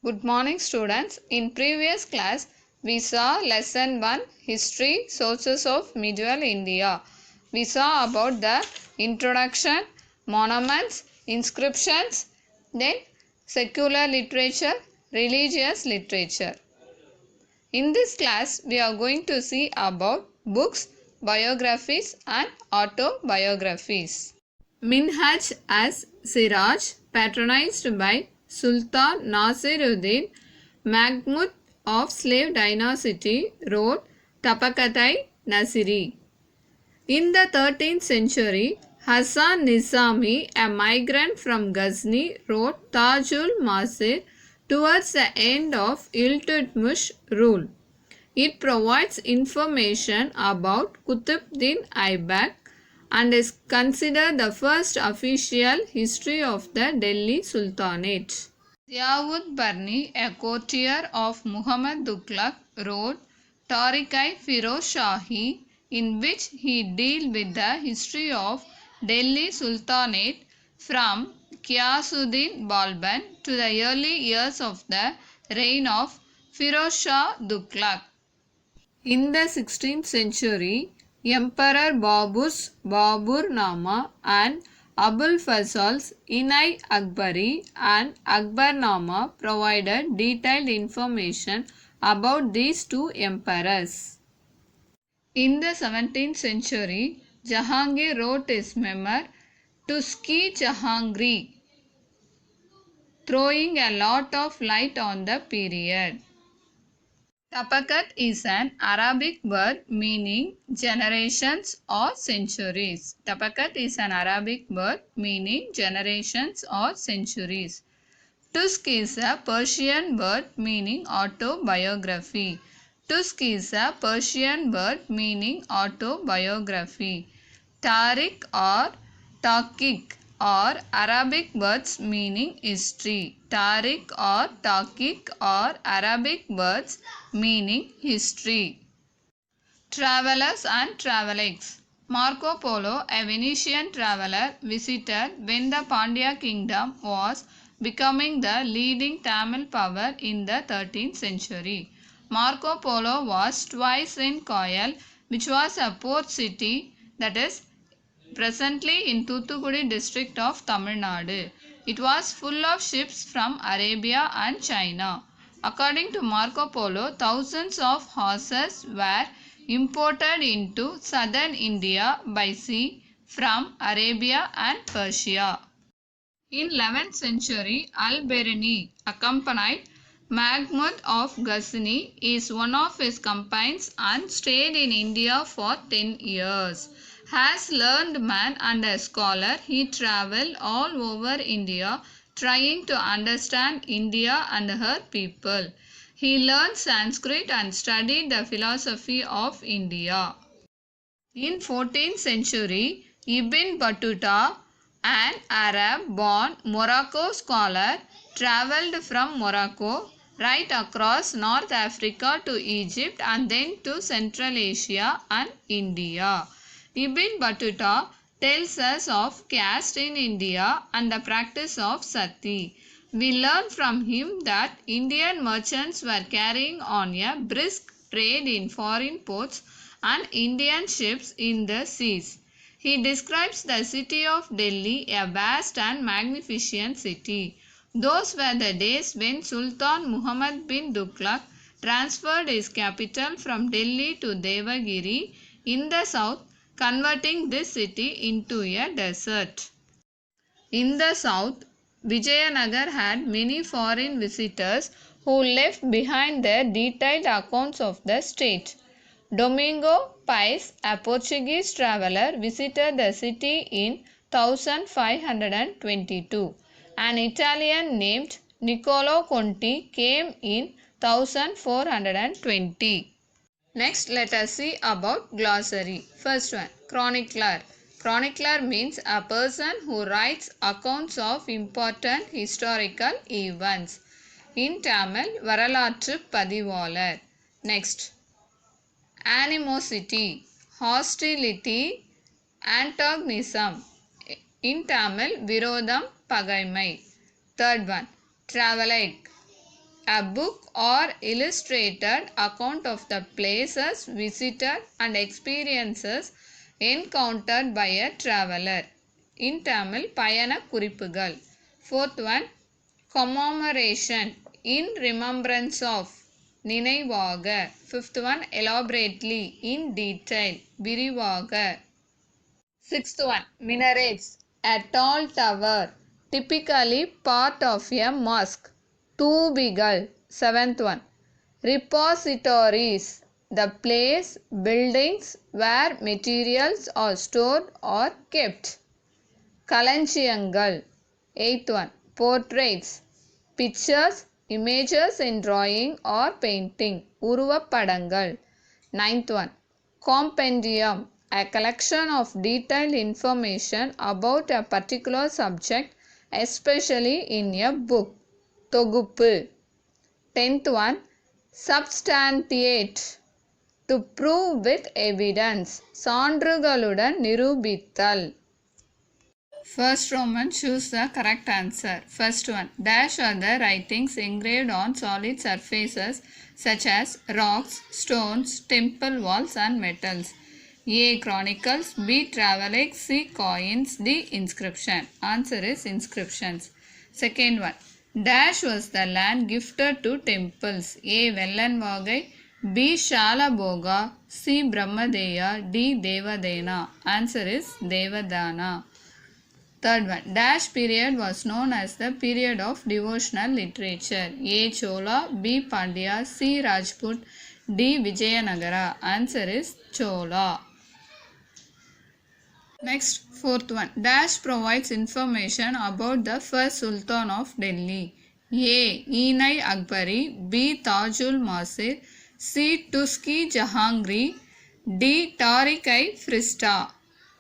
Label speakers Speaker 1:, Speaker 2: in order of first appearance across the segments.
Speaker 1: Good morning students. In previous class we saw lesson 1 History Sources of Medieval India. We saw about the introduction, monuments, inscriptions, then secular literature, religious literature. In this class we are going to see about books, biographies and autobiographies. Minhaj as Siraj, patronized by Sultan Nasiruddin Mahmud of slave dynasty, wrote Tabaqat-i-Nasiri. In the 13th century, Hassan Nizami, a migrant from Ghazni, wrote Tajul Masir towards the end of Iltutmish rule. It provides information about Qutb-Din Aibak and is considered the first official history of the Delhi Sultanate. Ziaud Barni, a courtier of Muhammad Tughlaq, wrote Tariq-i-Firoz Shahi, in which he deals with the history of Delhi Sultanate from Ghiyasuddin Balban to the early years of the reign of Firoz Shah Tughlaq. In the 16th century, Emperor Babur's Baburnama and Abul Fazl's Inai Akbari and Akbarnama provided detailed information about these two emperors. In the 17th century, Jahangir wrote his memoir Tuzk-i-Jahangir, throwing a lot of light on the period. Tabaqat is an Arabic word meaning generations or centuries. Tabaqat is an Arabic word meaning generations or centuries. Tuzk is a Persian word meaning autobiography. Tuzk is a Persian word meaning autobiography. Tariq or Taqiq or Arabic words meaning history. Tariq or Taqiq or Arabic words meaning history. Travelers and Travelics. Marco Polo, a Venetian traveler, visited when the Pandya kingdom was becoming the leading Tamil power in the 13th century. Marco Polo was twice in Koyal, which was a port city that is presently in Thoothukudi district of Tamil Nadu. It was full of ships from Arabia and China. According to Marco Polo, thousands of horses were imported into southern India by sea from Arabia and Persia. In 11th century, Al-Biruni accompanied Mahmud of Ghazni is one of his companions and stayed in India for 10 years. As learned man and a scholar, he travelled all over India trying to understand India and her people. He learned Sanskrit and studied the philosophy of India. In 14th century, Ibn Battuta, an Arab-born Morocco scholar, travelled from Morocco right across North Africa to Egypt and then to Central Asia and India. Ibn Battuta tells us of caste in India and the practice of sati. We learn from him that Indian merchants were carrying on a brisk trade in foreign ports and Indian ships in the seas. He describes the city of Delhi, a vast and magnificent city. Those were the days when Sultan Muhammad bin Tughlaq transferred his capital from Delhi to Devagiri in the south, converting this city into a desert. In the south, Vijayanagar had many foreign visitors who left behind their detailed accounts of the state. Domingo Paes, a Portuguese traveller, visited the city in 1522. An Italian named Niccolo Conti came in 1420. Next, let us see about glossary. First one, chronicler. Chronicler means a person who writes accounts of important historical events. In Tamil, வரலாற்று பதிவாளர். Next, animosity, hostility, antagonism. In Tamil, விரோதம், பகைமை. Third one, travelic. A book or illustrated account of the places visited and experiences encountered by a traveler. In Tamil, பயண குறிப்புகள். Fourth one, commemoration, in remembrance of, நினைவாக. Fifth one, elaborately, in detail, விரிவாக. Sixth one, minarets, a tall tower, typically part of a mosque. தூபிகள். Seventh one, repositories, the place, buildings where materials are stored or kept. களஞ்சியங்கள். Eighth one, portraits, pictures, images in drawing or painting, உருவப்படங்கள். Ninth one, compendium, a collection of detailed information about a particular subject, especially in a book, தொகுப்பு. Tenth one, substantiate, to prove with evidence, சான்றுகளுடன் நிரூபித்தல். First Roman, choose the correct answer. First one, dash are the writings engraved on solid surfaces such as rocks, stones, temple walls and metals. A. Chronicles, B. Travelix, C. Coins, D. Inscription. Answer is inscriptions. Second one, dash was the land gifted to temples. A. Vellanvagai, B. Shalabhoga, C. Brahmadeya, D. Devadena. Answer is Devadana. Third one, dash period was known as the period of devotional literature. A. Chola, B. Pandya, C. Rajput, D. Vijayanagara. Answer is Chola. Next, fourth one, dash provides information about the first Sultan of Delhi. A. Enai Akbari, B. Tajul Masir, C. Tuski Jahangiri, D. Tariq-i-Frisht.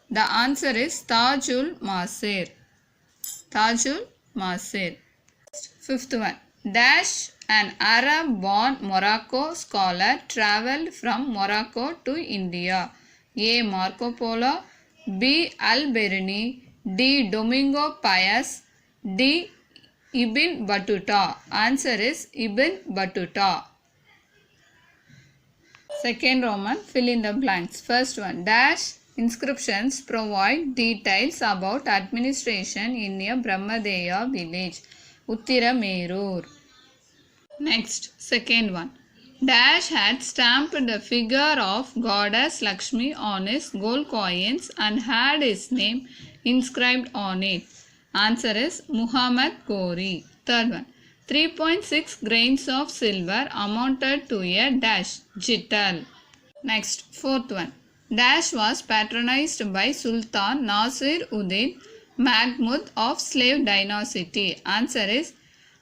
Speaker 1: The answer is Tajul Masir. Tajul Masir. Fifth one, dash an Arab-born Morocco scholar travelled from Morocco to India. A. Marco Polo, B. Al-Biruni, D. Domingo Paez, D. Ibn Battuta. Answer is Ibn Battuta. Second Roman, fill in the blanks. First one, dash inscriptions provide details about administration in a Brahmadeya village, Uttiramerur. Next, second one, dash had stamped the figure of goddess Lakshmi on his gold coins and had his name inscribed on it. Answer is Muhammad Ghori. Third one, 3.6 grains of silver amounted to a dash, jittal. Next, fourth one, dash was patronized by Sultan Nasir-ud-Din Mahmud of slave dynasty. Answer is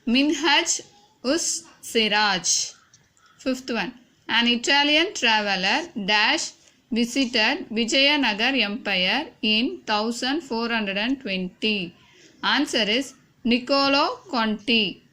Speaker 1: Minhaj-us-Siraj. Fifth one, an Italian traveler dash visited Vijayanagar Empire in 1420. Answer is Niccolo Conti.